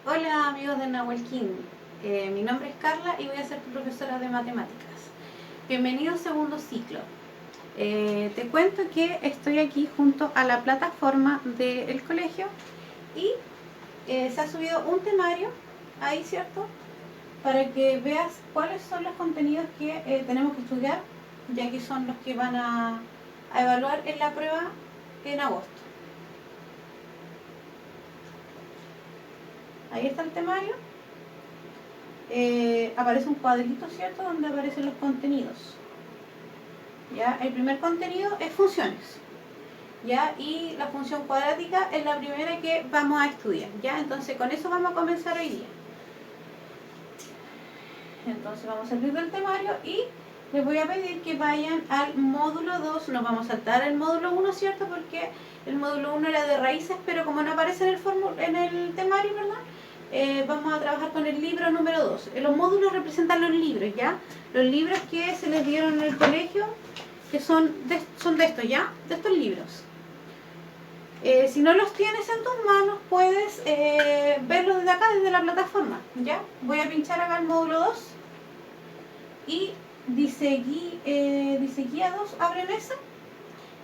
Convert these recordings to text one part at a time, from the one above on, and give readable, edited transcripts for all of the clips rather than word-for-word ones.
Hola amigos de Nahuel King, mi nombre es Carla y voy a ser tu profesora de matemáticas. Bienvenido al segundo ciclo. Te cuento que estoy aquí junto a la plataforma del colegio y se ha subido un temario ahí, ¿cierto? Para que veas cuáles son los contenidos que tenemos que estudiar, ya que son los que van a evaluar en la prueba en agosto. Ahí está el temario. Aparece un cuadrito, ¿cierto?, donde aparecen los contenidos. ¿Ya? El primer contenido es funciones, ¿ya? Y la función cuadrática es la primera que vamos a estudiar, ¿ya? Entonces con eso vamos a comenzar hoy día. Entonces vamos a salir del temario y les voy a pedir que vayan al módulo 2. Nos vamos a saltar el módulo 1, ¿cierto? Porque el módulo 1 era de raíces, pero como no aparece en el temario, ¿verdad? Vamos a trabajar con el libro número 2. Los módulos representan los libros, ¿ya? Los libros que se les dieron en el colegio, que son de estos, ¿ya? De estos libros. Si no los tienes en tus manos, puedes verlos desde acá, desde la plataforma, ¿ya? Voy a pinchar acá el módulo 2 y dice guía 2, abre mesa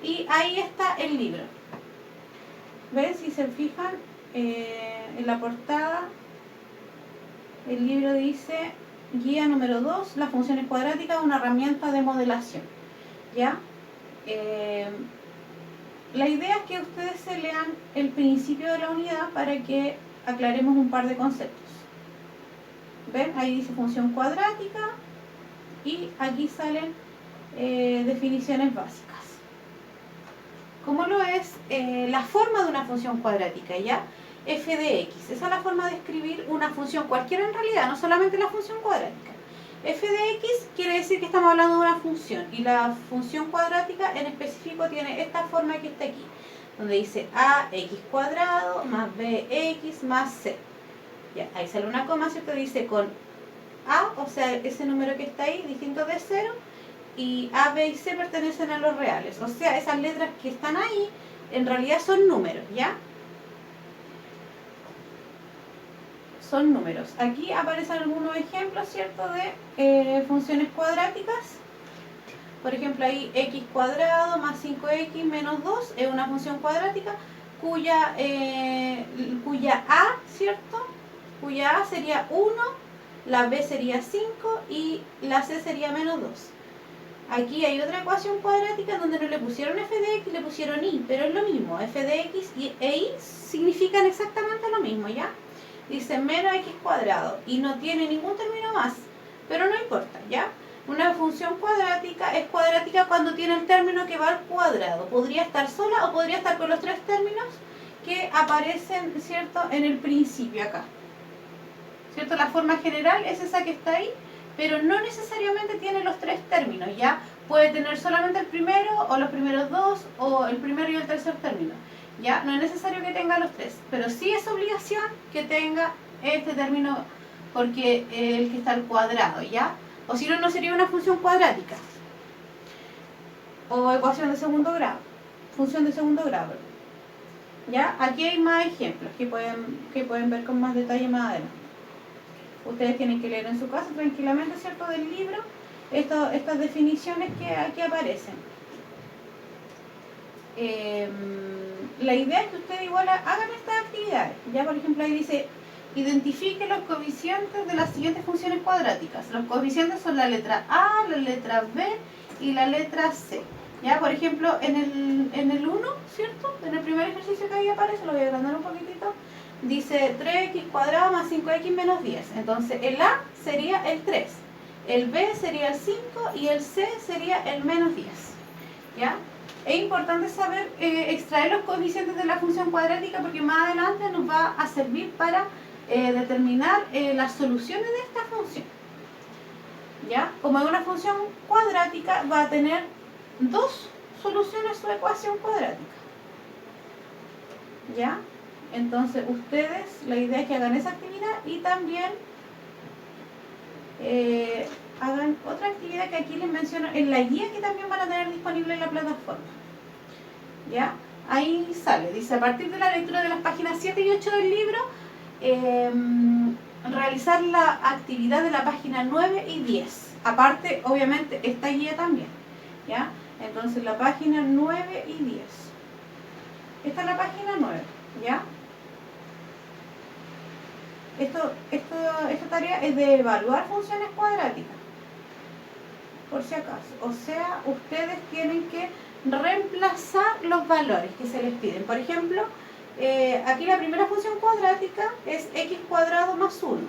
y ahí está el libro. ¿Ven? Si se fijan en la portada, el libro dice guía número 2, las funciones cuadráticas, una herramienta de modelación, ¿ya? La idea es que ustedes se lean el principio de la unidad para que aclaremos un par de conceptos. ¿Ven? Ahí dice función cuadrática y aquí salen definiciones básicas. ¿Cómo lo es la forma de una función cuadrática? ¿Ya? F de x. Esa es la forma de escribir una función cualquiera en realidad, no solamente la función cuadrática. F de x quiere decir que estamos hablando de una función y la función cuadrática en específico tiene esta forma que está aquí, donde dice ax cuadrado más bx más c. Ya, ahí sale una coma, ¿cierto? Dice con a, o sea, ese número que está ahí, distinto de 0, y a, b y c pertenecen a los reales. O sea, esas letras que están ahí en realidad son números, ¿ya? Son números. Aquí aparecen algunos ejemplos, ¿cierto?, de funciones cuadráticas. Por ejemplo, ahí x cuadrado más 5x menos 2 es una función cuadrática cuya a, ¿cierto?, cuya a sería 1, la b sería 5 y la c sería menos 2. Aquí hay otra ecuación cuadrática donde no le pusieron f de x, le pusieron y, pero es lo mismo. F de x e y significan exactamente lo mismo, ¿ya? Dice menos x cuadrado y no tiene ningún término más, pero no importa, ¿ya? Una función cuadrática es cuadrática cuando tiene el término que va al cuadrado. Podría estar sola o podría estar con los tres términos que aparecen, ¿cierto?, en el principio acá, ¿cierto? La forma general es esa que está ahí, pero no necesariamente tiene los tres términos, ¿ya? Puede tener solamente el primero o los primeros dos o el primero y el tercer término, ¿ya? No es necesario que tenga los tres, pero sí es obligación que tenga este término porque el que está al cuadrado, ¿ya? O si no, no sería una función cuadrática o ecuación de segundo grado, función de segundo grado, ¿ya? Aquí hay más ejemplos que pueden ver con más detalle más adelante. Ustedes tienen que leer en su casa tranquilamente, ¿cierto?, del libro estas definiciones que aquí aparecen. La idea es que ustedes igual hagan estas actividades. Ya, por ejemplo, ahí dice identifique los coeficientes de las siguientes funciones cuadráticas. Los coeficientes son la letra A, la letra B y la letra C. Ya, por ejemplo, en el 1, ¿cierto?, en el primer ejercicio que ahí aparece, lo voy a agrandar un poquitito, dice 3x cuadrado más 5x menos 10. Entonces el A sería el 3, el B sería el 5 y el C sería el menos 10. ¿Ya? Es importante saber extraer los coeficientes de la función cuadrática porque más adelante nos va a servir para determinar las soluciones de esta función. ¿Ya? Como es una función cuadrática, va a tener dos soluciones su ecuación cuadrática. ¿Ya? Entonces ustedes, la idea es que hagan esa actividad y también hagan otra actividad que aquí les menciono en la guía que también van a tener disponible en la plataforma. ¿Ya? Ahí sale, dice, a partir de la lectura de las páginas 7 y 8 del libro, realizar la actividad de la página 9 y 10. Aparte, obviamente, esta guía también, ¿ya? Entonces, la página 9 y 10. Esta es la página 9, ¿ya? Esta tarea es de evaluar funciones cuadráticas, por si acaso. O sea, ustedes tienen que reemplazar los valores que se les piden. Por ejemplo, aquí la primera función cuadrática es x cuadrado más 1.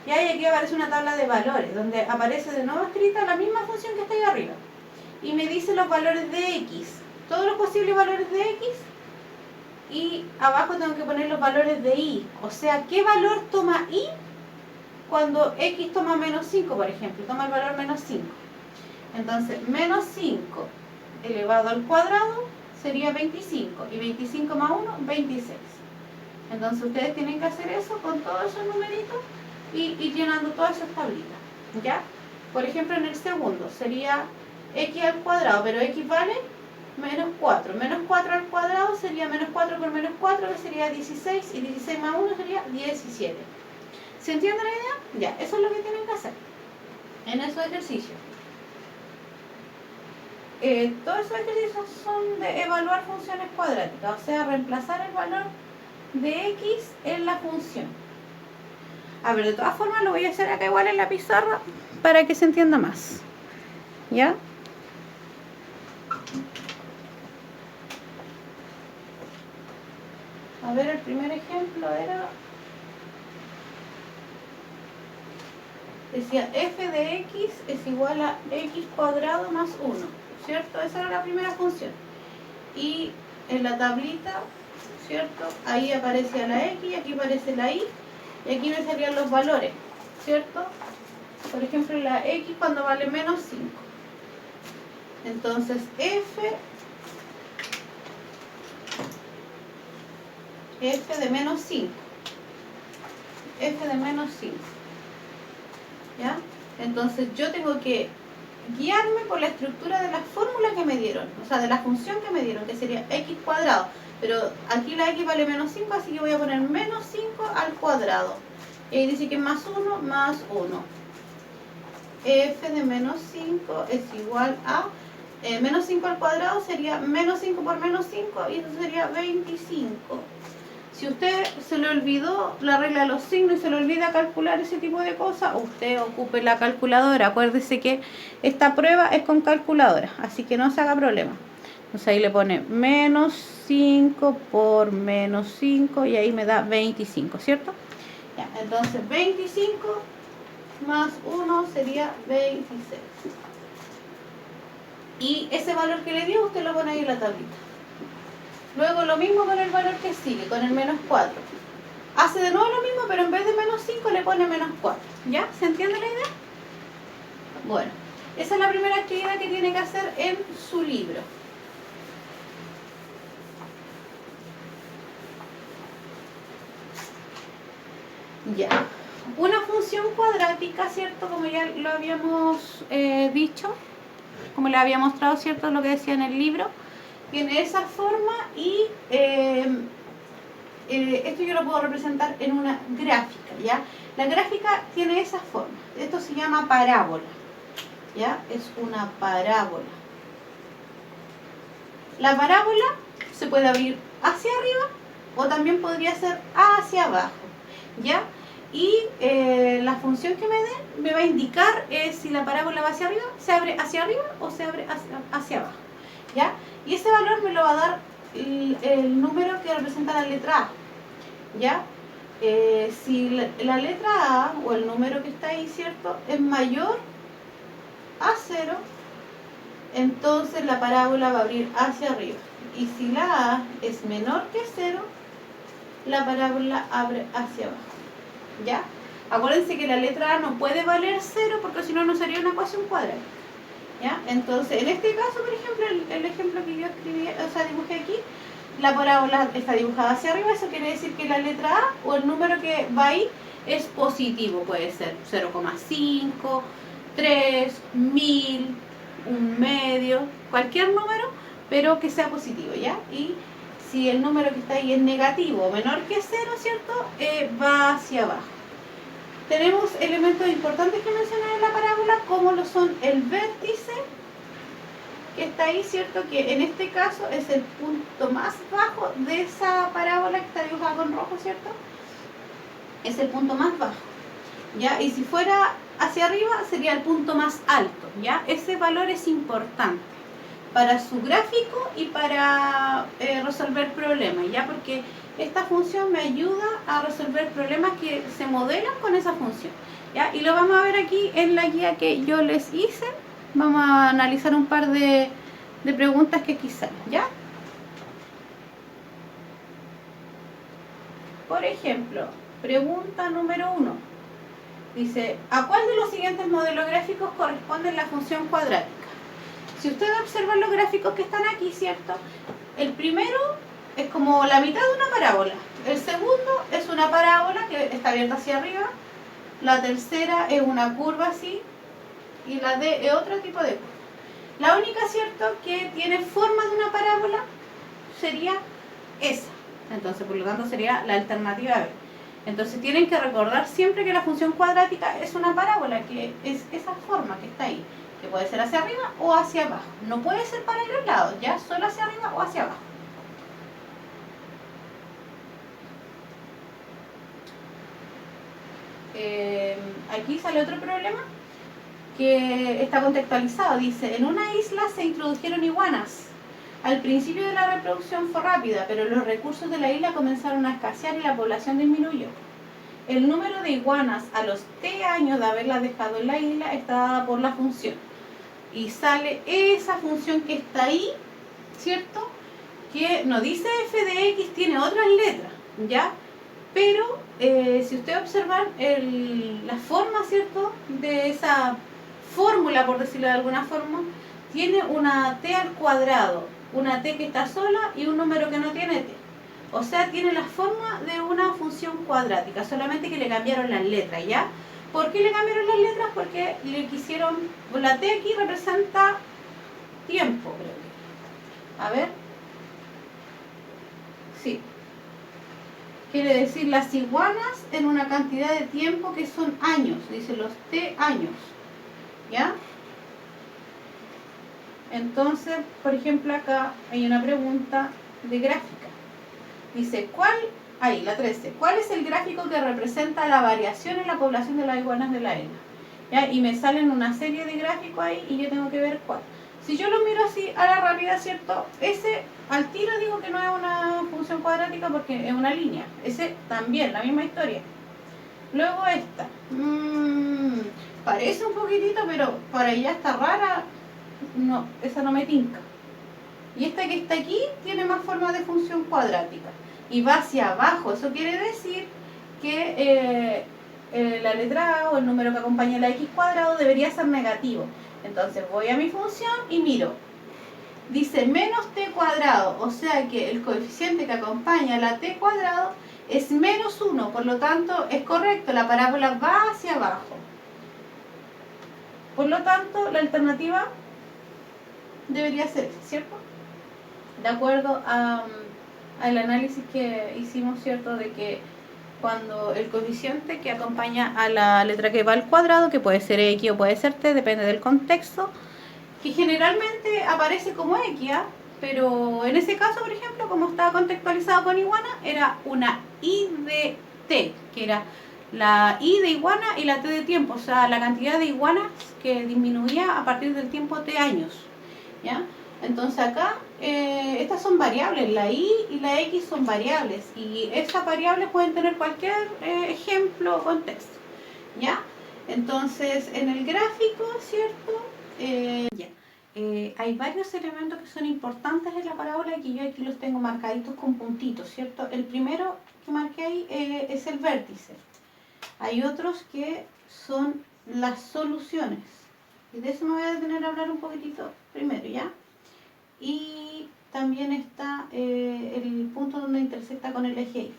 Y ahí aquí aparece una tabla de valores, donde aparece de nuevo escrita la misma función que está ahí arriba. Y me dice los valores de x, todos los posibles valores de x. Y abajo tengo que poner los valores de y. O sea, ¿qué valor toma y cuando x toma menos 5, por ejemplo? Toma el valor menos 5. Entonces, menos 5 elevado al cuadrado sería 25. Y 25 más 1, 26. Entonces, ustedes tienen que hacer eso con todos esos numeritos y ir llenando todas esas tablitas. ¿Ya? Por ejemplo, en el segundo sería x al cuadrado, pero x vale menos 4. Menos 4 al cuadrado sería menos 4 por menos 4, que sería 16. Y 16 más 1 sería 17. ¿Se entiende la idea? Ya, eso es lo que tienen que hacer en esos ejercicios. Todos esos ejercicios son de evaluar funciones cuadráticas, o sea, reemplazar el valor de x en la función. A ver, de todas formas lo voy a hacer acá igual en la pizarra para que se entienda más. ¿Ya? A ver, el primer ejemplo era... Decía f de x es igual a x cuadrado más 1, ¿cierto? Esa era la primera función. Y en la tablita, ¿cierto? Ahí aparecía la x, aquí aparece la y, y aquí me salían los valores, ¿cierto? Por ejemplo, la x cuando vale menos 5. Entonces, f de menos 5. F de menos 5. ¿Ya? Entonces yo tengo que guiarme por la estructura de la fórmula que me dieron, o sea, de la función que me dieron, que sería x cuadrado. Pero aquí la x vale menos 5, así que voy a poner menos 5 al cuadrado. Y ahí dice que más 1 más 1. F de menos 5 es igual a... menos 5 al cuadrado sería menos 5 por menos 5, y eso sería 25. Si usted se le olvidó la regla de los signos y se le olvida calcular ese tipo de cosas, usted ocupe la calculadora. Acuérdese que esta prueba es con calculadora, así que no se haga problema. Entonces ahí le pone menos 5 por menos 5 y ahí me da 25, ¿cierto? Ya, entonces 25 más 1 sería 26. Y ese valor que le dio usted lo pone ahí en la tablita. Luego lo mismo con el valor que sigue, con el menos 4. Hace de nuevo lo mismo, pero en vez de menos 5 le pone menos 4. ¿Ya? ¿Se entiende la idea? Bueno, esa es la primera actividad que tiene que hacer en su libro. Ya. Una función cuadrática, ¿cierto? Como ya lo habíamos dicho, como le había mostrado, ¿cierto? Lo que decía en el libro. Tiene esa forma y esto yo lo puedo representar en una gráfica, ¿ya? La gráfica tiene esa forma. Esto se llama parábola, ¿ya? Es una parábola. La parábola se puede abrir hacia arriba o también podría ser hacia abajo, ¿ya? Y la función que me dé me va a indicar si la parábola va hacia arriba, se abre hacia arriba o se abre hacia abajo, ¿ya? Y ese valor me lo va a dar el número que representa la letra A, ¿ya? Si la letra A o el número que está ahí, ¿cierto?, es mayor a 0, entonces la parábola va a abrir hacia arriba. Y si la A es menor que 0, la parábola abre hacia abajo, ¿ya? Acuérdense que la letra A no puede valer 0 porque si no, no sería una ecuación cuadrática, ¿ya? Entonces, en este caso, por ejemplo, el ejemplo que yo escribí, o sea, dibujé aquí, la parábola está dibujada hacia arriba. Eso quiere decir que la letra A o el número que va ahí es positivo. Puede ser 0,5, 3, 1000, un medio, cualquier número, pero que sea positivo, ¿ya? Y si el número que está ahí es negativo o menor que 0, ¿cierto? Va hacia abajo. Tenemos elementos importantes que mencionar en la parábola, como lo son el vértice, que está ahí, ¿cierto? Que en este caso es el punto más bajo de esa parábola que está dibujada con rojo, ¿cierto? Es el punto más bajo, ¿ya? Y si fuera hacia arriba sería el punto más alto, ¿ya? Ese valor es importante para su gráfico y para resolver problemas, ¿ya? Porque esta función me ayuda a resolver problemas que se modelan con esa función, ¿ya? Y lo vamos a ver aquí en la guía que yo les hice. Vamos a analizar un par de preguntas que aquí salen, ¿ya? Por ejemplo, pregunta número 1. Dice, ¿a cuál de los siguientes modelos gráficos corresponde la función cuadrática? Si ustedes observan los gráficos que están aquí, ¿cierto? El primero es como la mitad de una parábola. El segundo es una parábola que está abierta hacia arriba. La tercera es una curva así. Y la D es otro tipo de curva. La única, ¿cierto?, que tiene forma de una parábola sería esa. Entonces, por lo tanto, sería la alternativa B. Entonces, tienen que recordar siempre que la función cuadrática es una parábola, que es esa forma que está ahí, que puede ser hacia arriba o hacia abajo. No puede ser para los lados, ya solo hacia arriba o hacia abajo. Aquí sale otro problema que está contextualizado. Dice, en una isla se introdujeron iguanas. Al principio de la reproducción fue rápida, pero los recursos de la isla comenzaron a escasear y la población disminuyó. El número de iguanas a los T años de haberlas dejado en la isla está dada por la función. Y sale esa función que está ahí, ¿cierto? Que no dice f de x, tiene otras letras, ¿ya? Pero si ustedes observan la forma, ¿cierto?, de esa fórmula, por decirlo de alguna forma, tiene una t al cuadrado, una t que está sola y un número que no tiene t. O sea, tiene la forma de una función cuadrática, solamente que le cambiaron las letras, ¿ya? ¿Por qué le cambiaron las letras? Porque le quisieron... La t aquí representa tiempo, creo que. A ver. Sí. Quiere decir las iguanas en una cantidad de tiempo que son años, dice los t años, ¿ya? Entonces, por ejemplo, acá hay una pregunta de gráfica. Dice, ahí, la 13, ¿cuál es el gráfico que representa la variación en la población de las iguanas de la isla? ¿Ya? Y me salen una serie de gráficos ahí y yo tengo que ver cuál. Si yo lo miro así a la rápida, ¿cierto? Ese al tiro digo que no es una función cuadrática porque es una línea. Ese también, la misma historia. Luego esta. Parece un poquitito, pero para ella está rara. No, esa no me tinca. Y esta que está aquí tiene más forma de función cuadrática. Y va hacia abajo. Eso quiere decir que la letra A o el número que acompaña la x cuadrado debería ser negativo. Entonces voy a mi función y miro. Dice menos t cuadrado, o sea que el coeficiente que acompaña la t cuadrado es menos 1, por lo tanto es correcto, la parábola va hacia abajo. Por lo tanto, la alternativa debería ser esa, ¿cierto? De acuerdo al análisis que hicimos, ¿cierto? De que cuando el coeficiente que acompaña a la letra que va al cuadrado, que puede ser x o puede ser t, depende del contexto, que generalmente aparece como x, ¿eh? Pero en ese caso, por ejemplo, como estaba contextualizado con iguana, era una i de t, que era la i de iguana y la t de tiempo, o sea, la cantidad de iguanas que disminuía a partir del tiempo t años, ¿ya? Entonces acá, estas son variables, la i y la x son variables, y esas variables pueden tener cualquier ejemplo o contexto, ¿ya? Entonces, en el gráfico, ¿cierto? Hay varios elementos que son importantes en la parábola y que yo aquí los tengo marcaditos con puntitos, ¿cierto? El primero que marqué ahí es el vértice. Hay otros que son las soluciones. Y de eso me voy a detener a hablar un poquitito primero, ¿ya? Y también está el punto donde intersecta con el eje Y,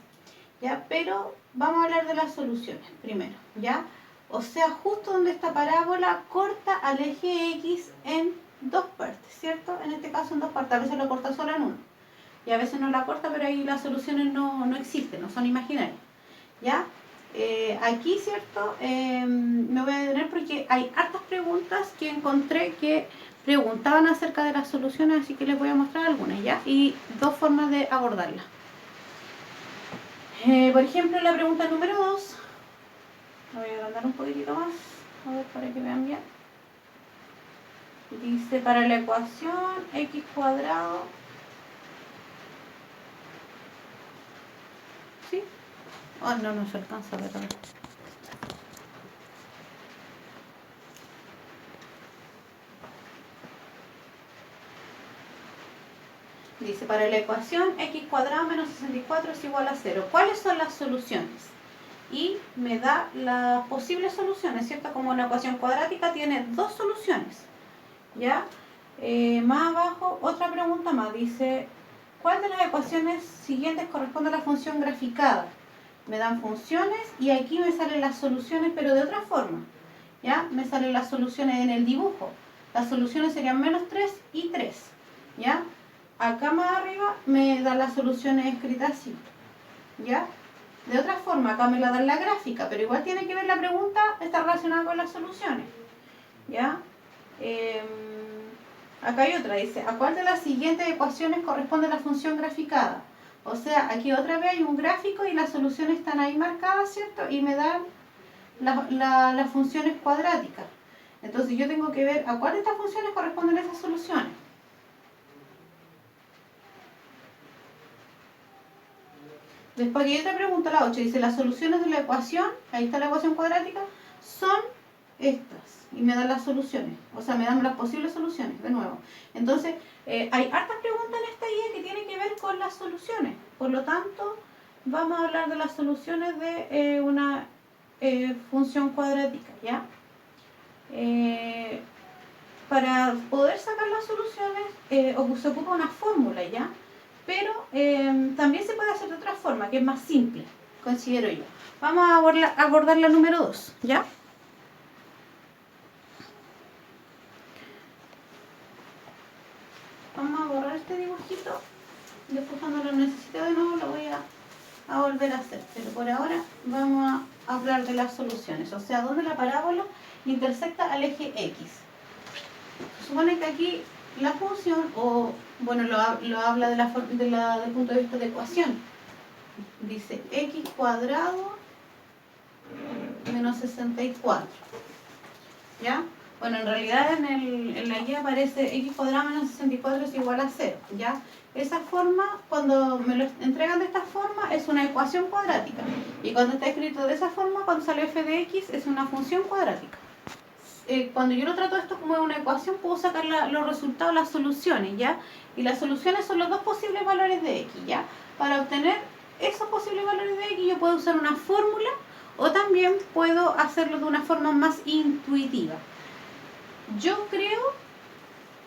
¿ya? Pero vamos a hablar de las soluciones primero, ¿ya? O sea, justo donde esta parábola corta al eje X en dos partes, ¿cierto? En este caso en dos partes, a veces lo corta solo en uno. y a veces no la corta, pero ahí las soluciones no existen, no son imaginarias, ¿ya? Aquí, ¿cierto? Me voy a detener porque hay hartas preguntas que encontré que preguntaban acerca de las soluciones, así que les voy a mostrar algunas, ¿ya? Y dos formas de abordarlas. Por ejemplo, la pregunta número 2, la voy a agrandar un poquitito más, a ver para que vean bien. Dice, para la ecuación x cuadrado, ¿sí? Oh, no se alcanza a ver. Dice, para la ecuación x cuadrado menos 64 es igual a 0. ¿Cuáles son las soluciones? Y me da las posibles soluciones, ¿cierto? Como una ecuación cuadrática tiene dos soluciones, ¿ya? Más abajo, otra pregunta más. Dice, ¿cuál de las ecuaciones siguientes corresponde a la función graficada? Me dan funciones y aquí me salen las soluciones, pero de otra forma, ¿ya? Me salen las soluciones en el dibujo. Las soluciones serían menos 3 y 3, ¿ya? Acá más arriba me dan las soluciones escritas así, ¿ya? De otra forma, acá me la dan la gráfica, pero igual tiene que ver la pregunta, está relacionada con las soluciones, ¿ya? Acá hay otra, dice, ¿a cuál de las siguientes ecuaciones corresponde la función graficada? O sea, aquí otra vez hay un gráfico y las soluciones están ahí marcadas, ¿cierto? Y me dan las funciones cuadráticas. Entonces yo tengo que ver a cuál de estas funciones corresponden esas soluciones. Después aquí hay otra pregunta, la 8, dice, las soluciones de la ecuación, ahí está la ecuación cuadrática, son estas, y me dan las soluciones, o sea, me dan las posibles soluciones, de nuevo. Entonces, hay hartas preguntas en esta guía que tienen que ver con las soluciones, por lo tanto, vamos a hablar de las soluciones de una función cuadrática, ¿ya? Para poder sacar las soluciones, se ocupa una fórmula, ¿ya? Pero también se puede hacer de otra forma, que es más simple, considero yo. Vamos a abordar la número 2, ¿ya? Vamos a borrar este dibujito. Después cuando lo necesite de nuevo lo voy a volver a hacer. Pero por ahora vamos a hablar de las soluciones. O sea, donde la parábola intersecta al eje X. Se supone que aquí la función, o bueno, lo habla del punto de vista de ecuación. Dice x cuadrado menos 64. ¿Ya? Bueno, en realidad en la guía aparece x cuadrado menos 64 es igual a 0. ¿Ya? Esa forma, cuando me lo entregan de esta forma, es una ecuación cuadrática. Y cuando está escrito de esa forma, cuando sale f de x, es una función cuadrática. Cuando yo lo trato esto como una ecuación, puedo sacar los resultados, las soluciones, ¿ya? Y las soluciones son los dos posibles valores de x, ¿ya? Para obtener esos posibles valores de x, yo puedo usar una fórmula o también puedo hacerlo de una forma más intuitiva. Yo creo,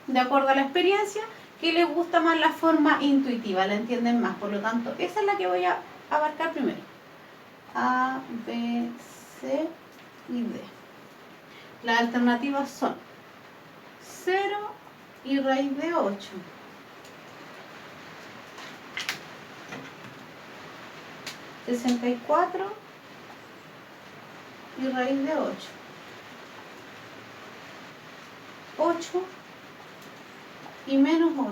de acuerdo a la experiencia, que les gusta más la forma intuitiva, la entienden más. Por lo tanto, esa es la que voy a abarcar primero. A, B, C y D. Las alternativas son 0 y raíz de 8. $64 y raíz de 8. 8 y menos 8.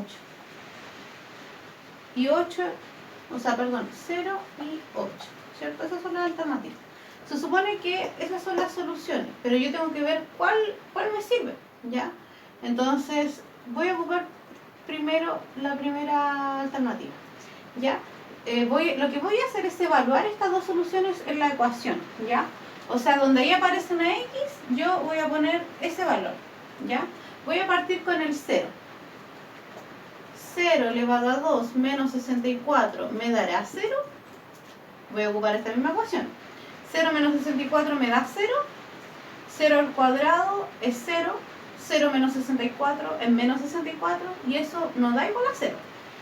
Y 8, o sea, perdón, 0 y 8. ¿Cierto? Esas son las alternativas. Se supone que esas son las soluciones, pero yo tengo que ver cuál me sirve, ¿ya? Entonces, voy a ocupar primero la primera alternativa, ¿ya? Lo que voy a hacer es evaluar estas dos soluciones en la ecuación, ¿ya? O sea, donde ahí aparece una x, yo voy a poner ese valor, ¿ya? Voy a partir con el 0. 0 elevado a 2 menos 64 me dará 0. Voy a ocupar esta misma ecuación. 0 menos 64 me da 0. 0 al cuadrado es 0. 0 menos 64 es menos 64. Y eso no da igual a 0.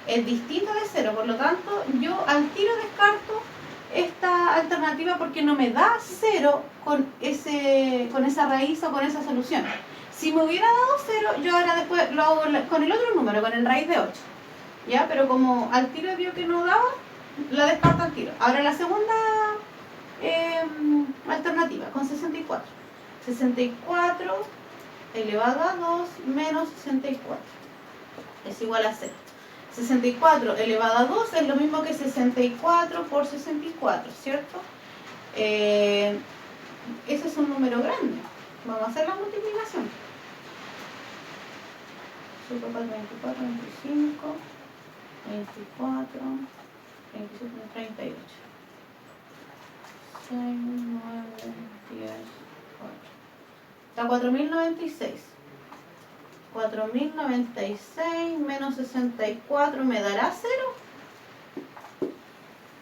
Es distinto de 0. Por lo tanto, yo al tiro descarto esta alternativa porque no me da 0 con esa raíz o con esa solución. Si me hubiera dado 0, yo ahora después lo hago con el otro número, con el raíz de 8. ¿Ya? Pero como al tiro vio que no daba, la descarta al tiro. Ahora la segunda alternativa, con 64. 64 elevado a 2 menos 64 es igual a 0. 64 elevado a 2 es lo mismo que 64 por 64, ¿cierto? Ese es un número grande. Vamos a hacer la multiplicación. 24, 25, 24, 27, 38. 6, 9, 10, 4. Está 4096. 4096 menos 64 me dará 0.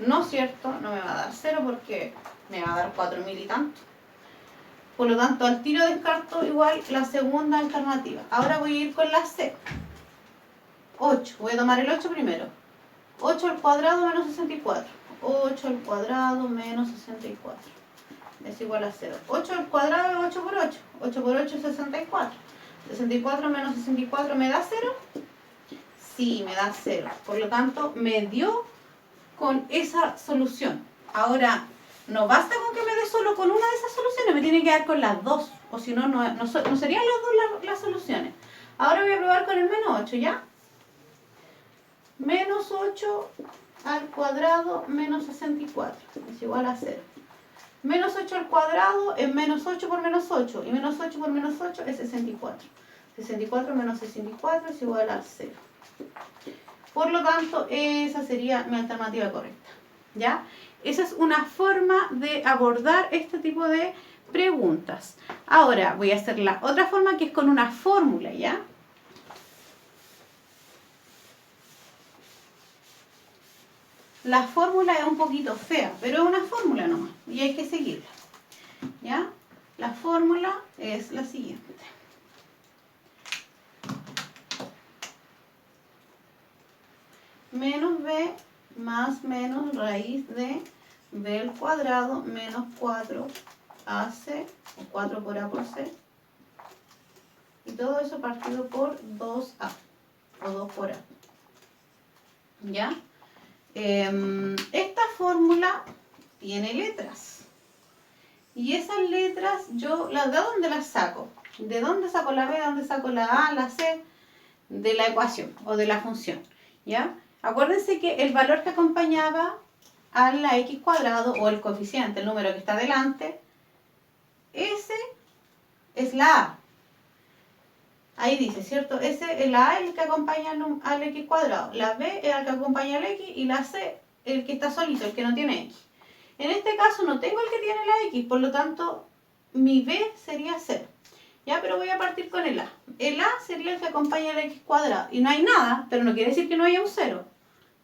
No, ¿cierto? No me va a dar 0 porque me va a dar 4000 y tanto. Por lo tanto, al tiro descarto igual la segunda alternativa. Ahora voy a ir con la C. 8. Voy a tomar el 8 primero. 8 al cuadrado menos 64. 8 al cuadrado menos 64. Es igual a 0. 8 al cuadrado es 8 por 8. 8 por 8 es 64. 64 menos 64 me da 0. Sí, me da 0. Por lo tanto, me dio con esa solución. Ahora, no basta con que me dé solo con una de esas soluciones, me tiene que dar con las dos. O si no, no serían las dos las soluciones. Ahora voy a probar con el menos 8, ¿ya? Menos 8 al cuadrado menos 64 es igual a 0. Menos 8 al cuadrado es menos 8 por menos 8. Y menos 8 por menos 8 es 64. 64 menos 64 es igual a 0. Por lo tanto, esa sería mi alternativa correcta. ¿Ya? Esa es una forma de abordar este tipo de preguntas. Ahora voy a hacer la otra forma, que es con una fórmula, ¿ya? La fórmula es un poquito fea, pero es una fórmula nomás y hay que seguirla. ¿Ya? La fórmula es la siguiente. Menos b más menos raíz de b al cuadrado menos 4ac, o 4 por a por c, y todo eso partido por 2a, o 2 por a. ¿Ya? Esta fórmula tiene letras. Y esas letras, ¿de dónde las saco? ¿De dónde saco la b? ¿De dónde saco la a, la c? De la ecuación o de la función. ¿Ya? Acuérdense que el valor que acompañaba a la x cuadrado, o el coeficiente, el número que está delante, ese es la a. Ahí dice, ¿cierto? La a es el que acompaña al x cuadrado, la b es el que acompaña al x, y la c el que está solito, el que no tiene x. En este caso no tengo el que tiene la x, por lo tanto mi b sería 0. ¿Ya? Pero voy a partir con el a. El a sería el que acompaña al x cuadrado. Y no hay nada, pero no quiere decir que no haya un 0.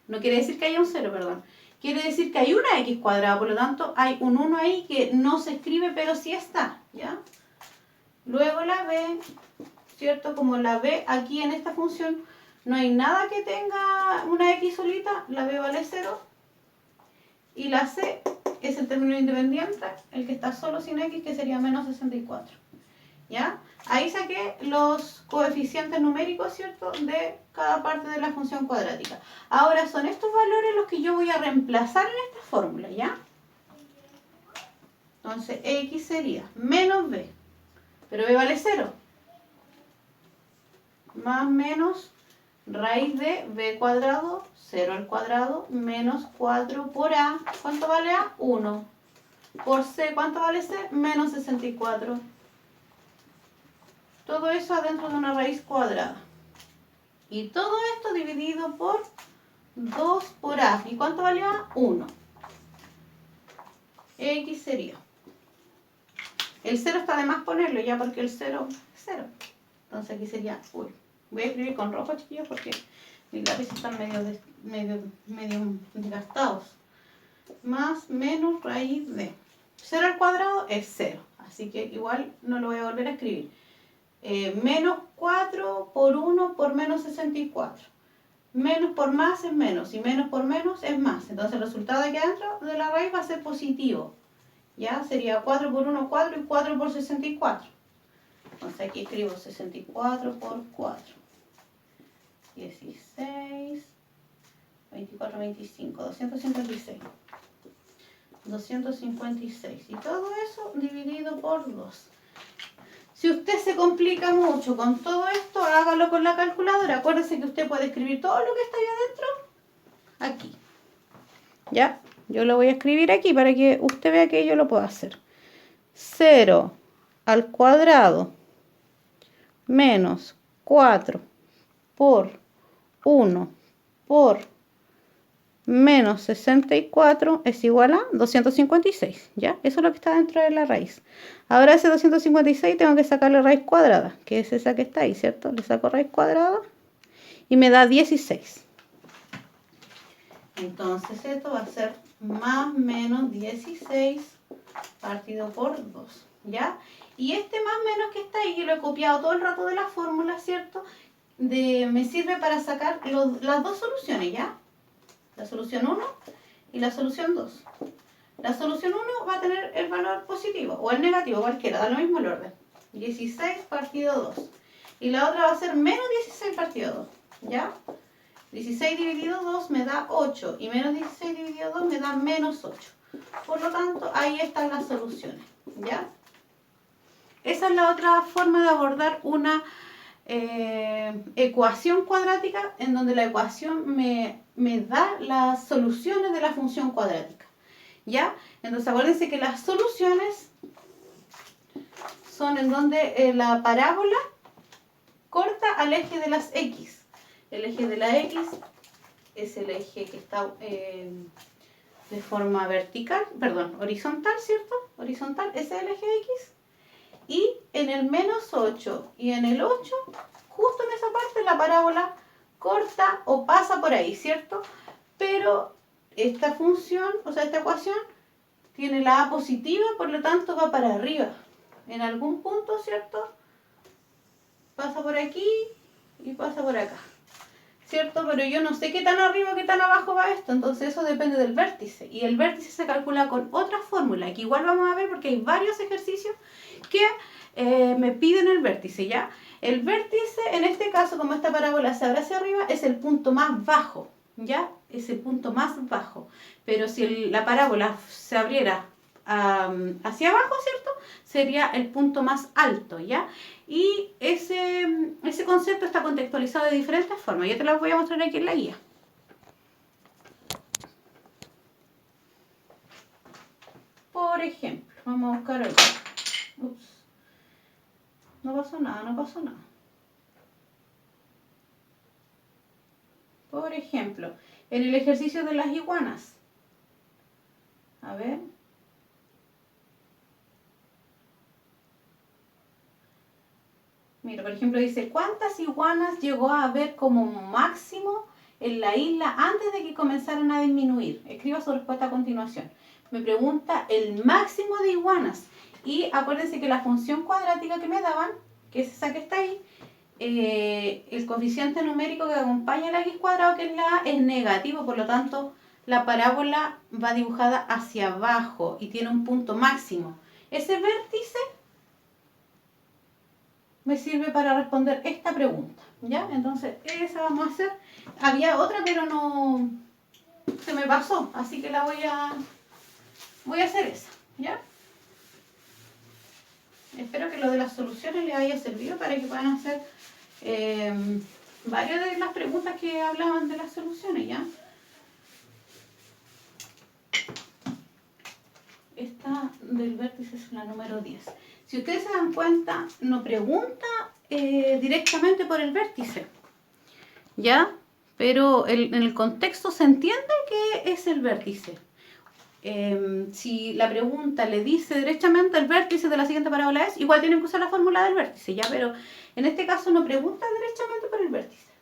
No quiere decir que haya un 0, perdón. Quiere decir que hay una x cuadrada, por lo tanto hay un 1 ahí que no se escribe, pero sí está. ¿Ya? Luego la b, ¿cierto? Como la b aquí en esta función no hay nada que tenga una x solita, la b vale 0. Y la c es el término independiente, el que está solo sin x, que sería menos 64. ¿Ya? Ahí saqué los coeficientes numéricos, ¿cierto?, de cada parte de la función cuadrática. Ahora son estos valores los que yo voy a reemplazar en esta fórmula, ¿ya? Entonces, x sería menos b, pero b vale 0, más menos raíz de b cuadrado, 0 al cuadrado, menos 4 por a. ¿Cuánto vale a? 1. Por c, ¿cuánto vale c? Menos 64. Todo eso adentro de una raíz cuadrada. Y todo esto dividido por 2 por a. ¿Y cuánto vale a? 1. X sería. El 0 está de más ponerlo ya, porque el 0 es 0. Entonces aquí sería, voy a escribir con rojo, chiquillos, porque mis lápices están medio desgastados. Más menos raíz de 0 al cuadrado es 0. Así que igual no lo voy a volver a escribir. Menos 4 por 1 por menos 64. Menos por más es menos, y menos por menos es más. Entonces el resultado de aquí adentro de la raíz va a ser positivo. ¿Ya? Sería 4 por 1, 4, y 4 por 64. Entonces aquí escribo 64 por 4. 16 24, 25, 256. 256. Y todo eso dividido por 2. Si usted se complica mucho con todo esto, hágalo con la calculadora. Acuérdese que usted puede escribir todo lo que está ahí adentro aquí. ¿Ya? Yo lo voy a escribir aquí para que usted vea que yo lo puedo hacer. 0 al cuadrado menos 4 por 1 por menos 64 es igual a 256, ¿ya? Eso es lo que está dentro de la raíz. Ahora ese 256 tengo que sacarle raíz cuadrada, que es esa que está ahí, ¿cierto? Le saco raíz cuadrada y me da 16. Entonces esto va a ser más menos 16 partido por 2, ¿ya? Y este más menos que está ahí, yo lo he copiado todo el rato de la fórmula, ¿cierto? Me sirve para sacar las dos soluciones, ¿ya? La solución 1 y la solución 2. La solución 1 va a tener el valor positivo o el negativo, cualquiera, da lo mismo el orden. 16 partido 2. Y la otra va a ser menos 16 partido 2, ¿ya? 16 dividido 2 me da 8 y menos 16 dividido 2 me da menos 8. Por lo tanto, ahí están las soluciones, ¿ya? Esa es la otra forma de abordar una ecuación cuadrática en donde la ecuación me da las soluciones de la función cuadrática, ¿ya? Entonces acuérdense que las soluciones son en donde la parábola corta al eje de las X. El eje de la X es el eje que está de forma horizontal, ¿cierto? Horizontal, ese es el eje X. Y en el menos 8 y en el 8, justo en esa parte la parábola corta o pasa por ahí, ¿cierto? Pero esta función, o sea, esta ecuación, tiene la A positiva, por lo tanto va para arriba. En algún punto, ¿cierto? Pasa por aquí y pasa por acá, ¿cierto? Pero yo no sé qué tan arriba o qué tan abajo va esto, entonces eso depende del vértice. Y el vértice se calcula con otra fórmula, que igual vamos a ver porque hay varios ejercicios que me piden el vértice, ¿ya? El vértice, en este caso, como esta parábola se abre hacia arriba, es el punto más bajo, ¿ya? Es el punto más bajo. Pero si la parábola se abriera hacia abajo, ¿cierto? Sería el punto más alto, ¿ya? Y ese concepto está contextualizado de diferentes formas. Yo te lo voy a mostrar aquí en la guía. Por ejemplo, vamos a buscar algo. Ups. No pasó nada, no pasó nada. Por ejemplo, en el ejercicio de las iguanas. A ver. Mira, por ejemplo, dice, ¿cuántas iguanas llegó a haber como máximo en la isla antes de que comenzaran a disminuir? Escriba su respuesta a continuación. Me pregunta el máximo de iguanas. Y acuérdense que la función cuadrática que me daban, que es esa que está ahí, el coeficiente numérico que acompaña al x cuadrado, que es la A, es negativo. Por lo tanto, la parábola va dibujada hacia abajo y tiene un punto máximo. Ese vértice me sirve para responder esta pregunta, ¿ya? Entonces, esa vamos a hacer. Había otra, pero no se me pasó, así que la voy a hacer esa, ¿ya? Espero que lo de las soluciones les haya servido para que puedan hacer varias de las preguntas que hablaban de las soluciones, ¿ya? Esta del vértice es la número 10. Si ustedes se dan cuenta, no pregunta directamente por el vértice, ¿ya? Pero en el contexto se entiende que es el vértice. Si la pregunta le dice derechamente el vértice de la siguiente parábola es, igual tienen que usar la fórmula del vértice, ¿ya? Pero en este caso no pregunta derechamente por el vértice.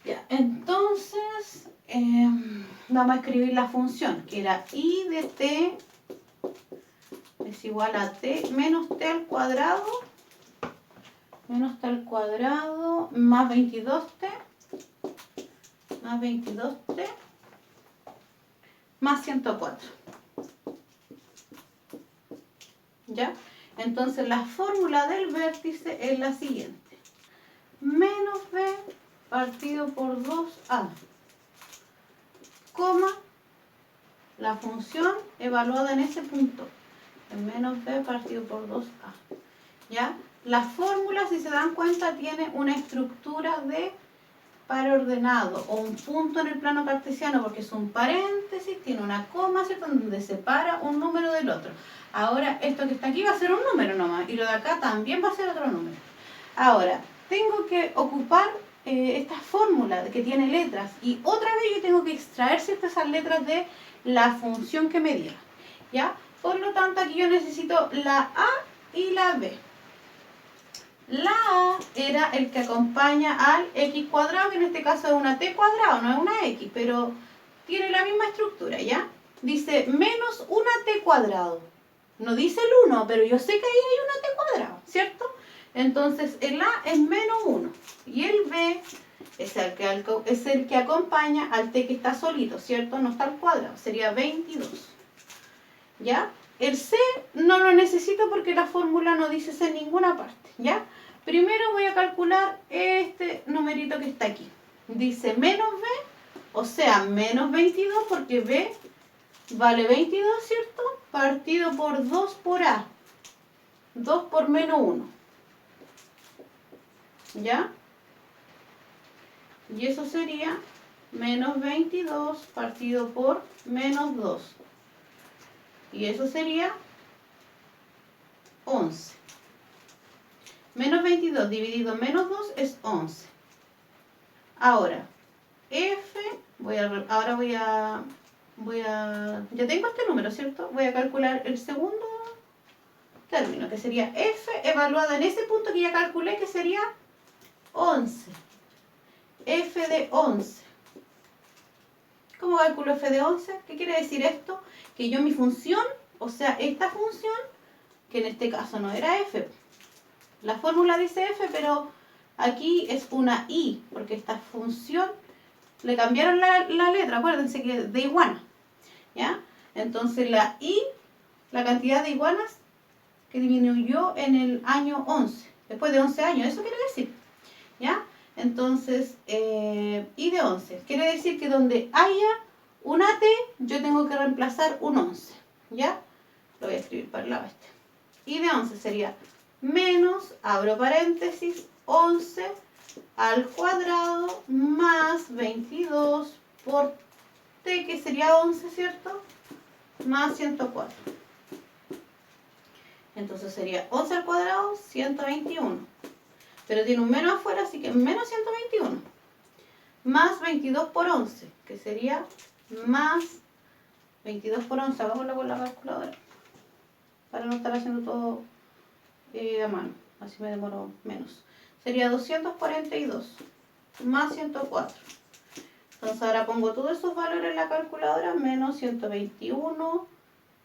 Ya, entonces vamos a escribir la función, que era i de t es igual a t menos t al cuadrado más 22t más 104. ¿Ya? Entonces la fórmula del vértice es la siguiente. Menos b partido por 2a coma, la función evaluada en ese punto, en menos b partido por 2a. ¿Ya? La fórmula, si se dan cuenta, tiene una estructura de par ordenado o un punto en el plano cartesiano porque es un paréntesis, tiene una coma, ¿cierto? Donde separa un número del otro. Ahora, esto que está aquí va a ser un número nomás y lo de acá también va a ser otro número. Ahora, tengo que ocupar esta fórmula que tiene letras y otra vez yo tengo que extraer ciertas esas letras de la función que me diera. ¿Ya? Por lo tanto, aquí yo necesito la A y la B. La A era el que acompaña al x cuadrado, que en este caso es una t cuadrado, no es una x, pero tiene la misma estructura, ¿ya? Dice menos una t cuadrado. No dice el 1, pero yo sé que ahí hay una t cuadrado, ¿cierto? Entonces el A es menos 1 y el B es el que acompaña al t que está solito, ¿cierto? No está al cuadrado, sería 22. ¿Ya? El C no lo necesito porque la fórmula no dice C en ninguna parte, ¿ya? Primero voy a calcular este numerito que está aquí. Dice menos B, o sea, menos 22 porque B vale 22, ¿cierto? Partido por 2 por A. 2 por menos 1. ¿Ya? Y eso sería menos 22 partido por menos 2. Y eso sería 11. Menos 22 dividido en menos 2 es 11. Ahora, F, ya tengo este número, ¿cierto? Voy a calcular el segundo término, que sería F evaluada en ese punto que ya calculé, que sería 11. F de 11. ¿Cómo calculo F de 11? ¿Qué quiere decir esto? Que yo mi función, o sea, esta función, que en este caso no era F. La fórmula dice F, pero aquí es una I, porque esta función le cambiaron la letra, acuérdense que de iguana. ¿Ya? Entonces la I, la cantidad de iguanas que disminuyó en el año 11, después de 11 años, eso quiere decir. ¿Ya? Entonces, I de 11, quiere decir que donde haya una T, yo tengo que reemplazar un 11. ¿Ya? Lo voy a escribir para el lado este. I de 11 sería menos, abro paréntesis, 11 al cuadrado más 22 por t, que sería 11, ¿cierto? Más 104. Entonces sería 11 al cuadrado, 121. Pero tiene un menos afuera, así que menos 121. Más 22 por 11, que sería más 22 por 11. Hagámoslo con la calculadora, para no estar haciendo todo a mano, así me demoro menos. Sería 242 más 104. Entonces ahora pongo todos esos valores en la calculadora, menos 121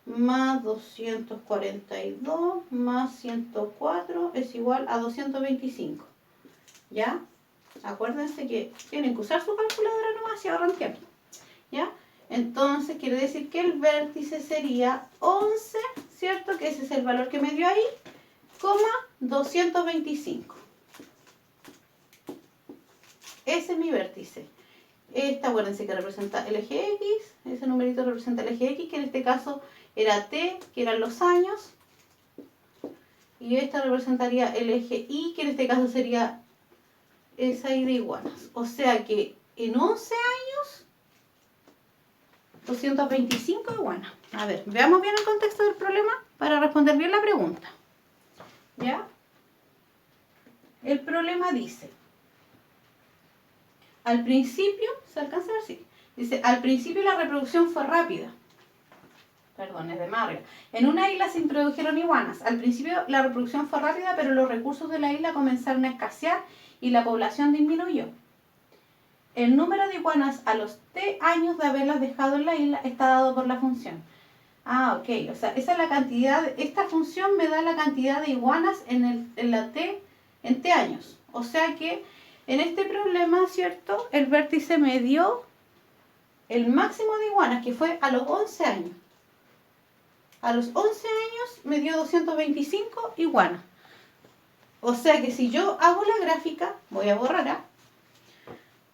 más 242 más 104 es igual a 225. ¿Ya? Acuérdense que tienen que usar su calculadora nomás y ahorran tiempo. ¿Ya? Entonces quiere decir que el vértice sería 11, ¿cierto? Que ese es el valor que me dio ahí, coma 225. Ese es mi vértice. Esta, acuérdense que representa el eje X, ese numerito representa el eje X, que en este caso era T, que eran los años, y esta representaría el eje Y, que en este caso sería esa I de iguanas. O sea que en 11 años, 225 iguanas. A ver, veamos bien el contexto del problema para responder bien la pregunta. ¿Ya? El problema dice, al principio, ¿se alcanza a ver? Sí. Dice, al principio la reproducción fue rápida. Perdón, es de Marga. En una isla se introdujeron iguanas. Al principio la reproducción fue rápida, pero los recursos de la isla comenzaron a escasear y la población disminuyó. El número de iguanas a los T años de haberlas dejado en la isla está dado por la función. Ah, ok. O sea, esa es la cantidad, esta función me da la cantidad de iguanas en la T, en T años. O sea que en este problema, ¿cierto? El vértice me dio el máximo de iguanas, que fue a los 11 años. A los 11 años me dio 225 iguanas. O sea que si yo hago la gráfica, voy a borrar,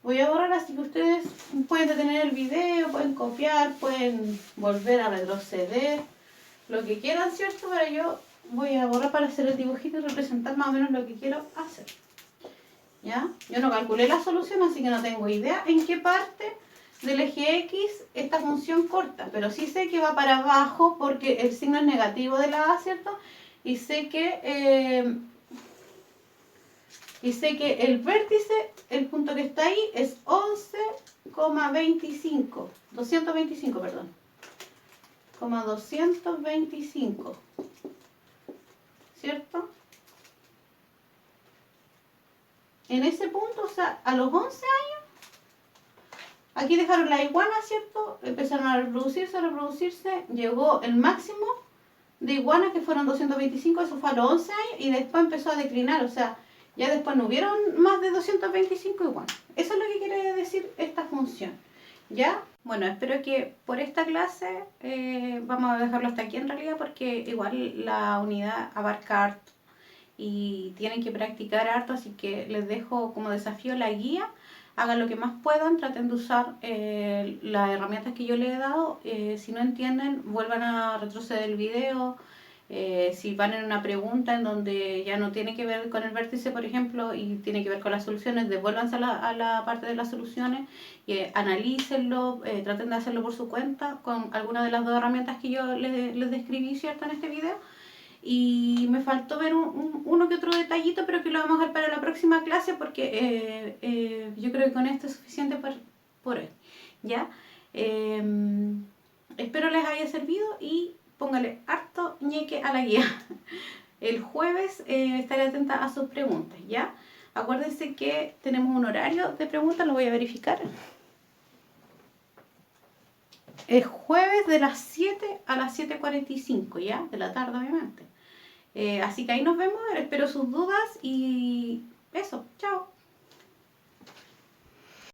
voy a borrar, así que ustedes pueden detener el video, pueden copiar, pueden volver a retroceder, lo que quieran, ¿cierto? Pero yo voy a borrar para hacer el dibujito y representar más o menos lo que quiero hacer. ¿Ya? Yo no calculé la solución, así que no tengo idea en qué parte del eje X esta función corta, pero sí sé que va para abajo porque el signo es negativo de la A, ¿cierto? Y sé que el vértice, el punto que está ahí, es 11,25, 225, perdón, 225, ¿cierto? En ese punto, o sea, a los 11 años, aquí dejaron la iguana, ¿cierto? Empezaron a reproducirse, llegó el máximo de iguanas, que fueron 225, eso fue a los 11 años, y después empezó a declinar, o sea, ya después no hubieron más de 225 iguanas. Eso es lo que quiere decir esta función, ¿ya? Bueno, espero que por esta clase, vamos a dejarlo hasta aquí en realidad, porque igual la unidad abarca harto y tienen que practicar harto, así que les dejo como desafío la guía. Hagan lo que más puedan, traten de usar las herramientas que yo les he dado. Si no entienden, vuelvan a retroceder el video. Si van en una pregunta en donde ya no tiene que ver con el vértice, por ejemplo, y tiene que ver con las soluciones, devuélvanse a la parte de las soluciones y analícenlo, traten de hacerlo por su cuenta con alguna de las dos herramientas que yo les describí, ¿cierto?, en este video. Y me faltó ver uno que otro detallito, pero que lo vamos a ver para la próxima clase, porque yo creo que con esto es suficiente por hoy, ¿ya? Espero les haya servido y póngale harto ñeque a la guía. El jueves estaré atenta a sus preguntas, ¿ya? Acuérdense que tenemos un horario de preguntas, lo voy a verificar. Es jueves de las 7 a las 7:45, ¿ya? De la tarde, obviamente. Así que ahí nos vemos, espero sus dudas y eso, chao.